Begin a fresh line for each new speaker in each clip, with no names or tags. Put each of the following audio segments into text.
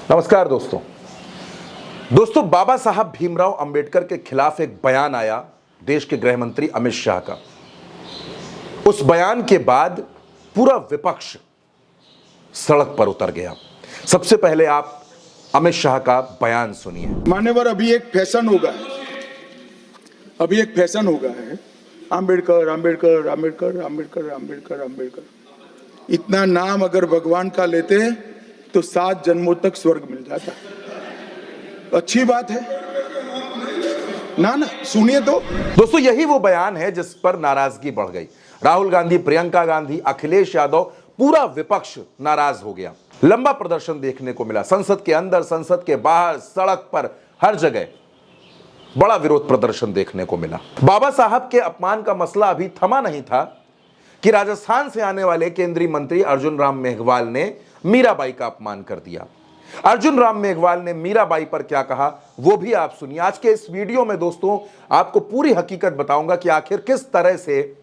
नमस्कार दोस्तों बाबा साहब भीमराव अंबेडकर के खिलाफ एक बयान आया देश के गृह मंत्री अमित शाह का। उस बयान के बाद पूरा विपक्ष सड़क पर उतर गया। सबसे पहले आप अमित शाह का बयान सुनिए।
मान्यवर, अभी एक फैशन होगा है अंबेडकर अंबेडकर अंबेडकर अंबेडकर अंबेडकर अंबेडकर। इतना नाम अगर भगवान का लेते हैं तो 7 जन्मों तक स्वर्ग मिल जाता। अच्छी बात है ना, सुनिए तो।
दोस्तों यही वो बयान है जिस पर नाराजगी बढ़ गई। राहुल गांधी, प्रियंका गांधी, अखिलेश यादव, पूरा विपक्ष नाराज हो गया। लंबा प्रदर्शन देखने को मिला। संसद के अंदर, संसद के बाहर, सड़क पर, हर जगह बड़ा विरोध प्रदर्शन देखने को मिला। बाबा साहब के अपमान का मसला अभी थमा नहीं था कि राजस्थान से आने वाले केंद्रीय मंत्री अर्जुन राम मेघवाल ने मीराबाई का अपमान कर दिया। अर्जुन राम मेघवाल ने मीराबाई पर क्या कहा वो भी आप सुनिए। आज के इस वीडियो में दोस्तों आपको पूरी हकीकत बताऊंगा कि आखिर किस तरह से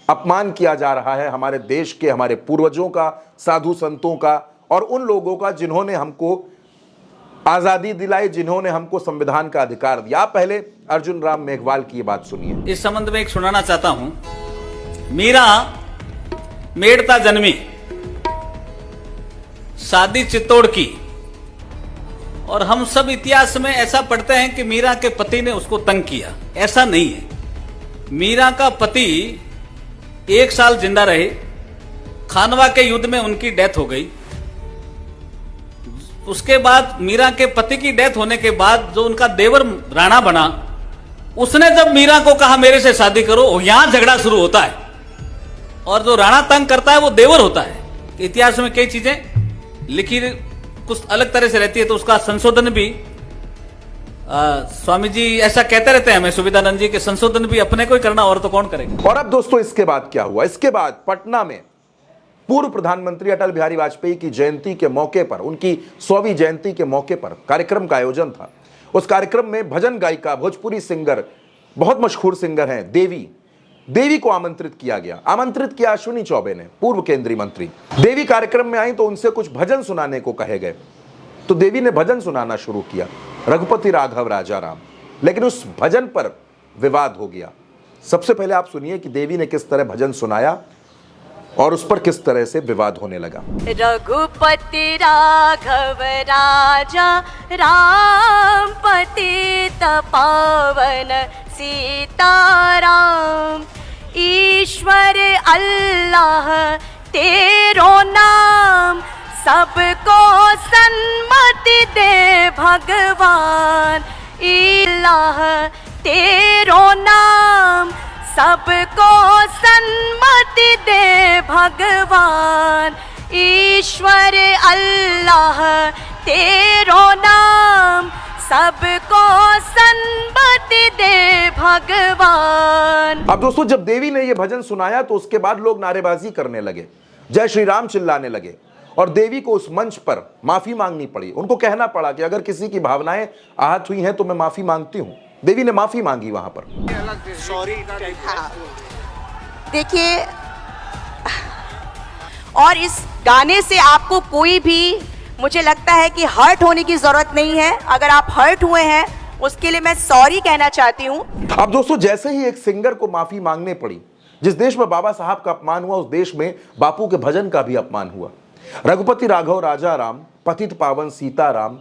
अपमान किया जा रहा है हमारे देश के, हमारे पूर्वजों का, साधु संतों का और उन लोगों का जिन्होंने हमको आजादी दिलाई, जिन्होंने हमको संविधान का अधिकार दिया। आप पहले अर्जुन राम मेघवाल की बात सुनिए।
इस संबंध में एक सुनाना चाहता हूं। मीरा मेड़ता जन्मी, शादी चित्तौड़ की, और हम सब इतिहास में ऐसा पढ़ते हैं कि मीरा के पति ने उसको तंग किया। ऐसा नहीं है। मीरा का पति 1 साल जिंदा रहे। खानवा के युद्ध में उनकी डेथ हो गई। उसके बाद मीरा के पति की डेथ होने के बाद जो उनका देवर राणा बना, उसने जब मीरा को कहा मेरे से शादी करो, यहां झगड़ा शुरू होता है। और जो राणा तंग करता है वो देवर होता है। इतिहास में कई चीजें लिखी कुछ अलग तरह से रहती है, तो उसका संशोधन भी स्वामी जी ऐसा कहते रहते हैं हमें, सुविधानंद जी के, संशोधन भी अपने को ही करना और तो कौन करेगा।
और अब दोस्तों इसके बाद क्या हुआ? इसके बाद पटना में पूर्व प्रधानमंत्री अटल बिहारी वाजपेयी की जयंती के मौके पर, उनकी 100वीं जयंती के मौके पर कार्यक्रम का आयोजन था। उस कार्यक्रम में भजन गायिका, भोजपुरी सिंगर, बहुत मशहूर सिंगर हैं देवी को आमंत्रित किया गया। आमंत्रित किया अश्विनी चौबे ने, पूर्व केंद्रीय मंत्री। देवी कार्यक्रम में आई तो उनसे कुछ भजन सुनाने को कहे गए, तो देवी ने भजन सुनाना शुरू किया, रघुपति राघव राजा राम। लेकिन उस भजन पर विवाद हो गया। सबसे पहले आप सुनिए कि देवी ने किस तरह भजन सुनाया और उस पर किस तरह से विवाद होने लगा।
रघुपति राघव राजा राम, पतित पावन सीताराम। ईश्वर अल्लाह तेरो नाम, सबको सन्मति दे भगवान। अल्लाह तेरो नाम, सबको सन्मति दे भगवान। ईश्वर अल्लाह तेरो नाम, सबको सन्मति दे भगवान।
अब दोस्तों जब देवी ने यह भजन सुनाया तो उसके बाद लोग नारेबाजी करने लगे, जय श्री राम चिल्लाने लगे, और देवी को उस मंच पर माफी मांगनी पड़ी। उनको कहना पड़ा कि अगर किसी की भावनाएं आहत हुई हैं तो मैं माफी मांगती हूं। देवी ने माफी मांगी वहां पर।
देखिए, और इस गाने से आपको कोई भी, मुझे लगता है कि हर्ट होने की जरूरत नहीं है। अगर आप हर्ट हुए हैं उसके लिए मैं सॉरी कहना चाहती हूँ।
अब दोस्तों जैसे ही एक सिंगर को माफी मांगने पड़ी, जिस देश में बाबा साहब का अपमान हुआ उस देश में बापू के भजन का भी अपमान हुआ। रघुपति राघव राजा राम, पतित पावन सीताराम,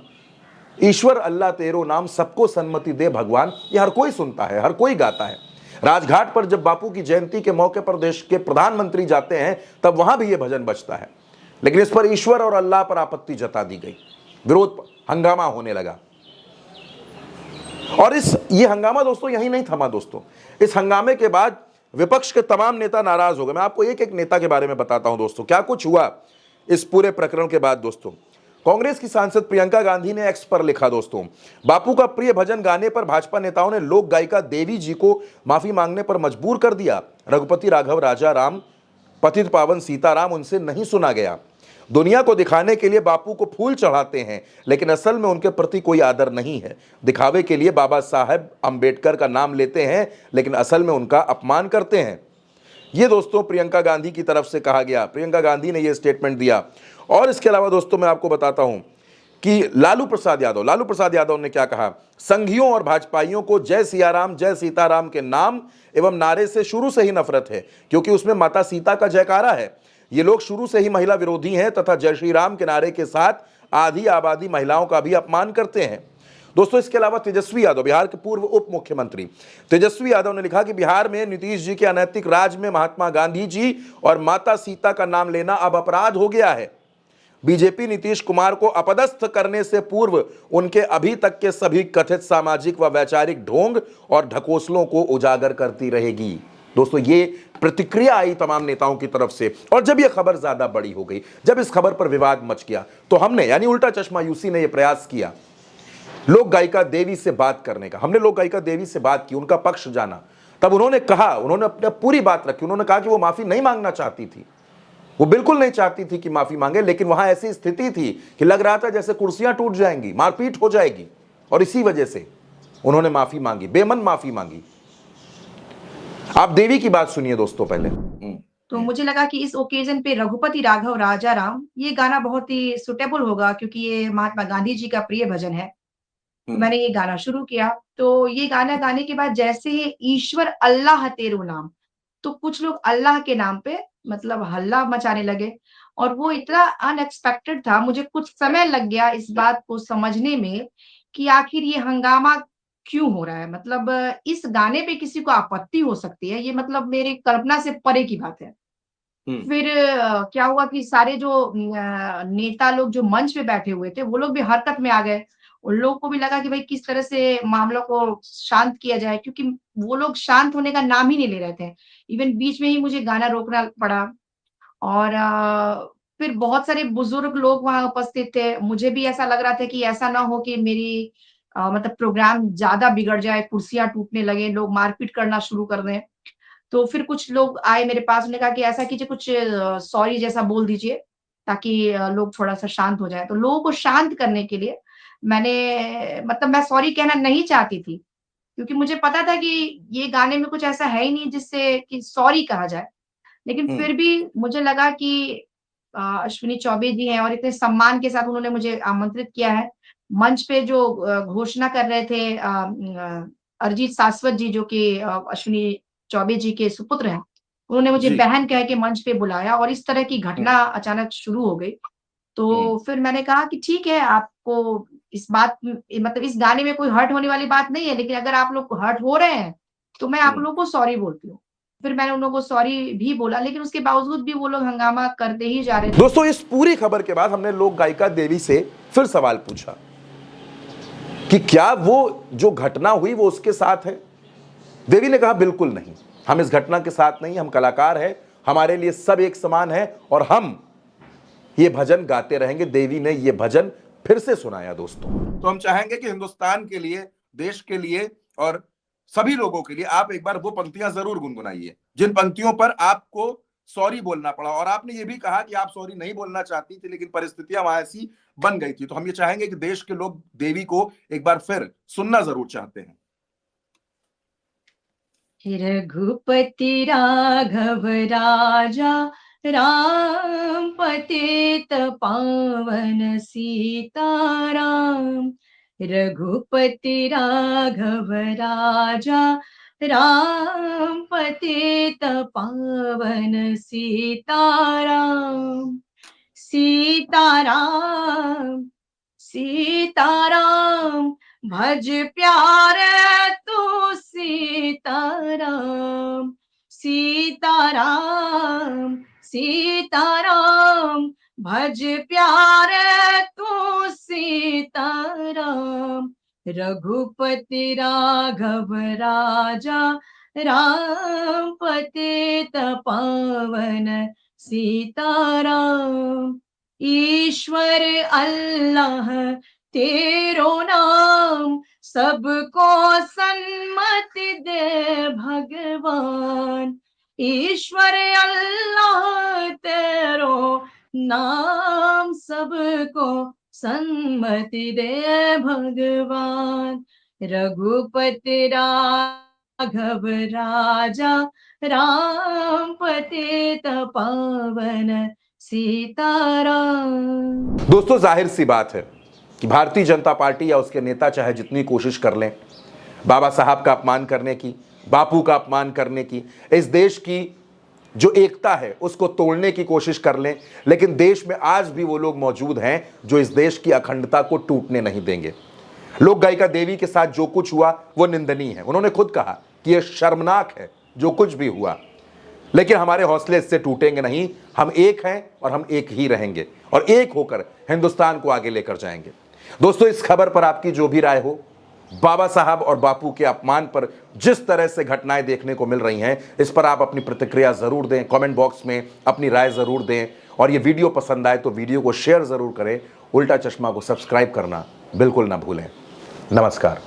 ईश्वर अल्लाह तेरो नाम, सबको सन्मति दे भगवान, ये हर कोई सुनता है, हर कोई गाता है। राजघाट पर जब बापू की जयंती के मौके पर देश के प्रधानमंत्री जाते हैं तब वहां भी यह भजन बजता है। लेकिन इस पर ईश्वर और अल्लाह पर आपत्ति जता दी गई, विरोध, हंगामा होने लगा। और ये हंगामा दोस्तों यही नहीं थमा। दोस्तों इस हंगामे के बाद विपक्ष के तमाम नेता नाराज हो गए। मैं आपको एक एक नेता के बारे में बताता हूं दोस्तों क्या कुछ हुआ इस पूरे प्रकरण के बाद। दोस्तों कांग्रेस की सांसद प्रियंका गांधी ने एक्स पर लिखा, दोस्तों बापू का प्रिय भजन गाने पर भाजपा नेताओं ने लोक गायिका देवी जी को माफी मांगने पर मजबूर कर दिया। रघुपति राघव राजा राम, पतित पावन सीताराम उनसे नहीं सुना गया। दुनिया को दिखाने के लिए बापू को फूल चढ़ाते हैं, लेकिन असल में उनके प्रति कोई आदर नहीं है। दिखावे के लिए बाबा साहब अंबेडकर का नाम लेते हैं, लेकिन असल में उनका अपमान करते हैं। ये दोस्तों प्रियंका गांधी की तरफ से कहा गया। प्रियंका गांधी ने यह स्टेटमेंट दिया। और इसके अलावा दोस्तों मैं आपको बताता हूं कि लालू प्रसाद यादव ने क्या कहा, संघियों और भाजपाइयों को जय सियाराम जय सीताराम के नाम एवं नारे से शुरू से ही नफरत है, क्योंकि उसमें माता सीता का जयकारा है। ये लोग शुरू से ही महिला विरोधी हैं तथा जय श्री राम के नारे के साथ आधी आबादी महिलाओं का भी अपमान करते हैं। दोस्तों, इसके अलावा तेजस्वी यादव, बिहार के पूर्व उप मुख्यमंत्री तेजस्वी यादव ने लिखा कि बिहार में नीतीश जी के अनैतिक राज में महात्मा गांधी जी और माता सीता का नाम लेना अब अपराध हो गया है। बीजेपी नीतीश कुमार को अपदस्थ करने से पूर्व उनके अभी तक के सभी कथित सामाजिक व वैचारिक ढोंग और ढकोसलों को उजागर करती रहेगी। दोस्तों, ये प्रतिक्रिया आई तमाम नेताओं की तरफ से, और जब यह खबर ज्यादा बड़ी हो गई, जब इस खबर पर विवाद मच गया, तो हमने यानी उल्टा चश्मा यूसी ने यह प्रयास किया लोक गायिका देवी से बात करने का। हमने लोक गायिका देवी से बात की, उनका पक्ष जाना। तब उन्होंने कहा, उन्होंने अपनी पूरी बात रखी। उन्होंने कहा कि वो माफी नहीं मांगना चाहती थी, वो बिल्कुल नहीं चाहती थी कि माफी मांगे, लेकिन वहां ऐसी स्थिति थी कि लग रहा था जैसे कुर्सियां टूट जाएंगी, मारपीट हो जाएगी, और इसी वजह से उन्होंने माफी मांगी, बेमन माफी मांगी। आप देवी की बात सुनिए दोस्तों पहले।
तो मुझे लगा कि इस ओकेजन पे रघुपति राघव राजा राम ये गाना बहुत ही सुटेबल होगा, क्योंकि ये महात्मा गांधी जी का प्रिय भजन है। तो मैंने ये गाना शुरू किया। तो ये गाना गाने के बाद जैसे ही ईश्वर अल्लाह तेरो नाम, तो कुछ लोग अल्लाह के नाम पे मतलब हल्ला मचाने लगे, और वो इतना अनएक्सपेक्टेड था। मुझे कुछ समय लग गया इस बात को समझने में कि आखिर ये हंगामा क्यों हो रहा है। मतलब इस गाने पे किसी को आपत्ति हो सकती है, ये मतलब मेरी कल्पना से परे की बात है। फिर क्या हुआ कि सारे जो नेता लोग जो मंच पे बैठे हुए थे, वो लोग भी हरकत में आ गए। उन लोगों को भी लगा कि भाई किस तरह से मामलों को शांत किया जाए, क्योंकि वो लोग शांत होने का नाम ही नहीं ले रहे थे। इवन बीच में ही मुझे गाना रोकना पड़ा। और फिर बहुत सारे बुजुर्ग लोग वहाँ उपस्थित थे। मुझे भी ऐसा लग रहा था कि ऐसा ना हो कि मेरी मतलब प्रोग्राम ज़्यादा बिगड़ जाए, कुर्सियाँ टूटने लगे, लोग मारपीट करना शुरू कर दें। तो फिर कुछ लोग आए मेरे पास, उन्होंने कहा कि ऐसा कीजिए, कुछ सॉरी जैसा बोल दीजिए, ताकि लोग थोड़ा-सा शांत हो जाएँ। तो लोगों को शांत करने के लिए मैंने मतलब मैं सॉरी कहना नहीं चाहती थी, क्योंकि मुझे पता था कि ये गाने में कुछ ऐसा है ही नहीं जिससे कि सॉरी कहा जाए। लेकिन फिर भी मुझे लगा कि अश्विनी चौबे जी हैं और इतने सम्मान के साथ उन्होंने मुझे आमंत्रित किया है। मंच पे जो घोषणा कर रहे थे अरिजीत शाश्वत जी, जो कि अश्विनी चौबे जी के सुपुत्र हैं। उन्होंने मुझे
जी।
बहन कह के मंच पे बुलाया, और इस तरह की घटना अचानक शुरू हो गई। तो फिर मैंने कहा कि ठीक है, आपको इस बात मतलब इस गाने में कोई हर्ट होने वाली बात नहीं है, लेकिन अगर आप लोग हर्ट हो रहे हैं, तो मैं आप लोगों को सॉरी बोलती हूँ। फिर मैंने उन लोगों को सॉरी भी बोला, लेकिन उसके बावजूद भी वो लोग हंगामा करते ही जा रहे थे।
दोस्तों, इस पूरी खबर के बाद हमने लोक गायिका देवी से फिर सवाल पूछा कि क्या वो जो घटना हुई वो उसके साथ है। देवी ने कहा, बिल्कुल नहीं, हम इस घटना के साथ नहीं, हम कलाकार हैं, हमारे लिए सब एक समान है और हम ये भजन गाते रहेंगे। देवी ने ये भजन फिर से सुनाया दोस्तों। तो हम चाहेंगे कि हिंदुस्तान के लिए, देश के लिए और सभी लोगों के लिए आप एक बार वो पंक्तियां जरूर गुनगुनाइए जिन पंक्तियों पर आपको सॉरी बोलना पड़ा। और आपने ये भी कहा कि आप सॉरी नहीं बोलना चाहती थी, लेकिन परिस्थितियां वहां ऐसी बन गई थी। तो हम ये चाहेंगे कि देश के लोग देवी को एक बार फिर सुनना जरूर चाहते हैं।
रघुपति राघव राजा राम, पतित पावन सीताराम। रघुपति राघव राजा राम, पतित पावन सीताराम। सीताराम सीताराम, भज प्यारे तू सीताराम। सीताराम सीताराम, भज प्यारे तू सीताराम। रघुपति राघव राजा राम, पतित पावन सीताराम। ईश्वर अल्लाह तेरो नाम, सबको सन्मति दे भगवान। ईश्वर अल्लाह तेरो नाम, सबको सन्मति दे भगवान। रघुपति राघव राजा राम, पतित पावन सीताराम।
दोस्तों, जाहिर सी बात है कि भारतीय जनता पार्टी या उसके नेता चाहे जितनी कोशिश कर लें बाबा साहब का अपमान करने की, बापू का अपमान करने की, इस देश की जो एकता है उसको तोड़ने की कोशिश कर लें, लेकिन देश में आज भी वो लोग मौजूद हैं जो इस देश की अखंडता को टूटने नहीं देंगे। लोक गायिका देवी के साथ जो कुछ हुआ वो निंदनीय है। उन्होंने खुद कहा कि यह शर्मनाक है जो कुछ भी हुआ, लेकिन हमारे हौसले इससे टूटेंगे नहीं। हम एक हैं और हम एक ही रहेंगे और एक होकर हिंदुस्तान को आगे लेकर जाएंगे। दोस्तों, इस खबर पर आपकी जो भी राय हो, बाबा साहब और बापू के अपमान पर जिस तरह से घटनाएं देखने को मिल रही हैं, इस पर आप अपनी प्रतिक्रिया जरूर दें, कमेंट बॉक्स में अपनी राय जरूर दें और ये वीडियो पसंद आए तो वीडियो को शेयर जरूर करें। उल्टा चश्मा को सब्सक्राइब करना बिल्कुल ना भूलें। नमस्कार।